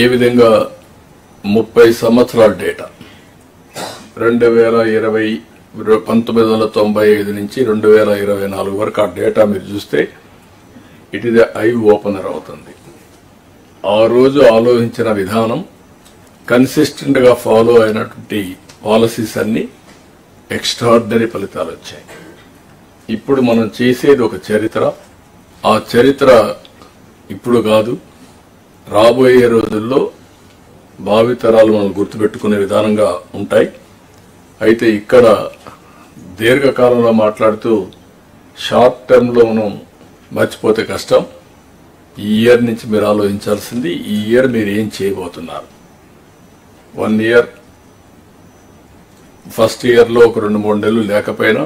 ఏ విధంగా 30 సంవత్సరాల డేటా 1995 నుంచి 2024 వరకు ఆ డేటా మీరు చూస్తే ఇట్ ఈజ్ ఐ ఓపెనర్ అవుతుంది. ఆ రోజు ఆలోచించిన విధానం కన్సిస్టెంట్ గా ఫాలో అయినటువంటి పాలసీస్ అన్ని ఎక్స్ట్రాడినరీ ఫలితాలు వచ్చాయి. ఇప్పుడు మనం చేసేది ఒక చరిత్ర. ఆ చరిత్ర ఇప్పుడు కాదు, రాబోయే రోజుల్లో భావితరాలు మనం గుర్తుపెట్టుకునే విధానంగా ఉంటాయి. అయితే ఇక్కడ దీర్ఘకాలంలో మాట్లాడుతూ షార్ట్ టర్మ్లో మనం మర్చిపోతే కష్టం. ఈ ఇయర్ నుంచి మీరు ఆలోచించాల్సింది, ఈ ఇయర్ మీరు ఏం చేయబోతున్నారు. 1 ఇయర్ ఫస్ట్ ఇయర్లో ఒక 2-3 నెలలు లేకపోయినా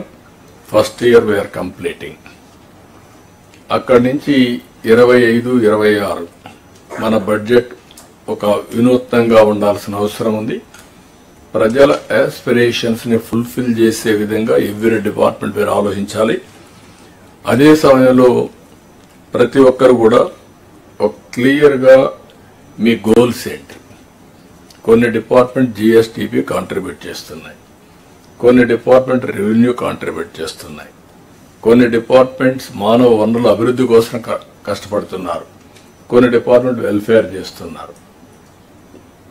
ఫస్ట్ ఇయర్ వీఆర్ కంప్లీటింగ్. అక్కడి నుంచి 25-26 మన బడ్జెట్ ఒక వినూత్నంగా ఉండాల్సిన అవసరం ఉంది. ప్రజల ఆస్పిరేషన్స్ ని ఫుల్ఫిల్ చేసే విధంగా ఎవ్రీ డిపార్ట్మెంట్ మీరు ఆలోచించాలి. అదే సమయంలో ప్రతి ఒక్కరు కూడా ఒక క్లియర్ గా మీ గోల్స్ ఏంటి. కొన్ని డిపార్ట్మెంట్ జిఎస్టిపి కాంట్రిబ్యూట్ చేస్తున్నాయి, కొన్ని డిపార్ట్మెంట్ రెవెన్యూ కాంట్రిబ్యూట్ చేస్తున్నాయి, కొన్ని డిపార్ట్మెంట్స్ మానవ వనరుల అభివృద్ధి కోసం కష్టపడుతున్నారు, కొన్ని డిపార్ట్మెంట్ వెల్ఫేర్ చేస్తున్నారు,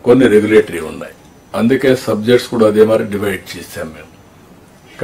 కొన్ని రెగ్యులేటరీ ఉన్నాయి. అందుకే సబ్జెక్ట్స్ కూడా అదే మరి డివైడ్ చేశాం మేము.